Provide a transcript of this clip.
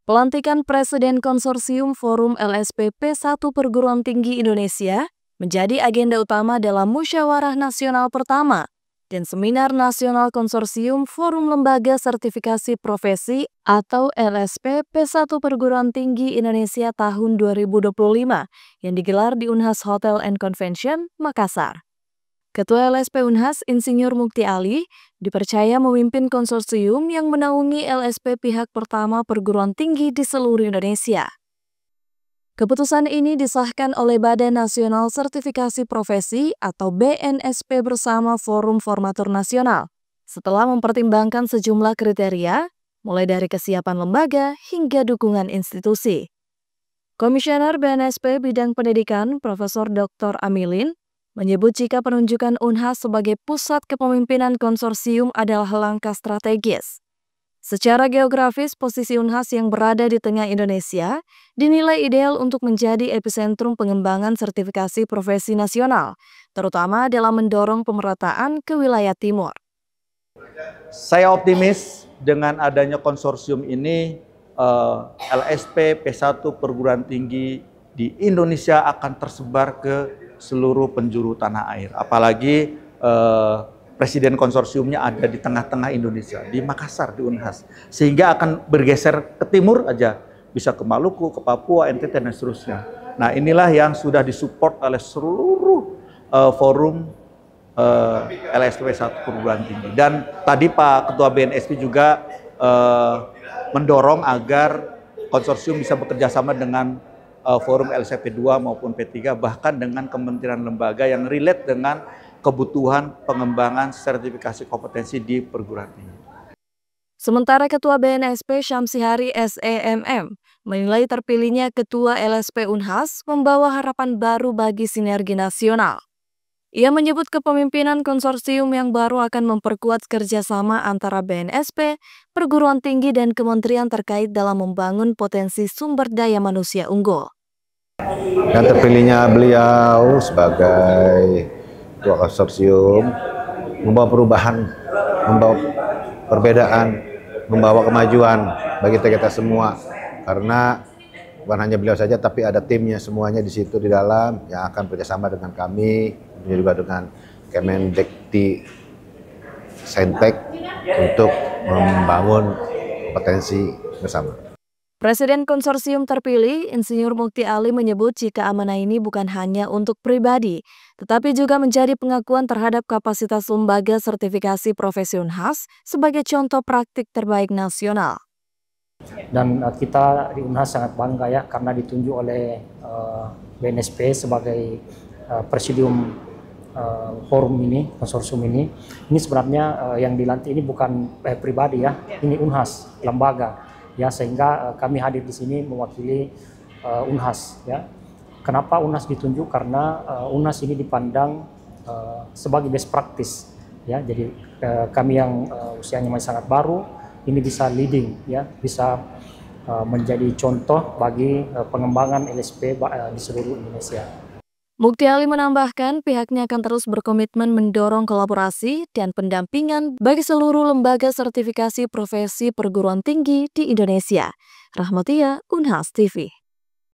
Pelantikan Presiden Konsorsium Forum LSPP 1 Perguruan Tinggi Indonesia menjadi agenda utama dalam Musyawarah Nasional pertama dan Seminar Nasional Konsorsium Forum Lembaga Sertifikasi Profesi atau LSPP 1 Perguruan Tinggi Indonesia tahun 2025 yang digelar di Unhas Hotel and Convention, Makassar. Ketua LSP Unhas, Insinyur Mukti Ali, dipercaya memimpin konsorsium yang menaungi LSP pihak pertama perguruan tinggi di seluruh Indonesia. Keputusan ini disahkan oleh Badan Nasional Sertifikasi Profesi atau BNSP bersama Forum Formatur Nasional, setelah mempertimbangkan sejumlah kriteria, mulai dari kesiapan lembaga hingga dukungan institusi. Komisioner BNSP Bidang Pendidikan, Profesor Dr. Amilin, menyebut jika penunjukan Unhas sebagai pusat kepemimpinan konsorsium adalah langkah strategis. Secara geografis, posisi Unhas yang berada di tengah Indonesia dinilai ideal untuk menjadi epicentrum pengembangan sertifikasi profesi nasional, terutama dalam mendorong pemerataan ke wilayah timur. Saya optimis dengan adanya konsorsium ini, LSP P1 Perguruan Tinggi di Indonesia akan tersebar ke seluruh penjuru tanah air. Apalagi presiden konsorsiumnya ada di tengah-tengah Indonesia, di Makassar, di Unhas. Sehingga akan bergeser ke timur aja, bisa ke Maluku, ke Papua, NTT, dan seterusnya. Nah, inilah yang sudah disupport oleh seluruh forum LSP 1 Perguruan Tinggi. Dan tadi Pak Ketua BNSP juga mendorong agar konsorsium bisa bekerja sama dengan forum LSP 2 maupun P3, bahkan dengan kementerian lembaga yang relate dengan kebutuhan pengembangan sertifikasi kompetensi di perguruan tinggi. Sementara Ketua BNSP Syamsihari SEMM menilai terpilihnya Ketua LSP Unhas membawa harapan baru bagi sinergi nasional. Ia menyebut kepemimpinan konsorsium yang baru akan memperkuat kerjasama antara BNSP, perguruan tinggi, dan kementerian terkait dalam membangun potensi sumber daya manusia unggul. Dan terpilihnya beliau sebagai ketua konsorsium membawa perubahan, membawa perbedaan, membawa kemajuan bagi kita semua. Karena bukan hanya beliau saja, tapi ada timnya semuanya di situ di dalam yang akan bekerjasama dengan kami, juga dengan Kemendikti Saintek untuk membangun kompetensi bersama. Presiden konsorsium terpilih, Insinyur Mukti Ali, menyebut jika amanah ini bukan hanya untuk pribadi, tetapi juga menjadi pengakuan terhadap kapasitas lembaga sertifikasi profesi Unhas sebagai contoh praktik terbaik nasional. Dan kita di Unhas sangat bangga ya karena ditunjuk oleh BNSP sebagai presidium forum ini, konsorsium ini. Ini sebenarnya yang dilantik ini bukan pribadi ya, ini Unhas, lembaga. Ya, sehingga kami hadir di sini mewakili Unhas. Ya. Kenapa Unhas ditunjuk? Karena Unhas ini dipandang sebagai best practice. Ya, jadi kami yang usianya masih sangat baru ini bisa leading, ya, bisa menjadi contoh bagi pengembangan LSP di seluruh Indonesia. Mukti Ali menambahkan pihaknya akan terus berkomitmen mendorong kolaborasi dan pendampingan bagi seluruh lembaga sertifikasi profesi perguruan tinggi di Indonesia. Rahmatia, Unhas TV.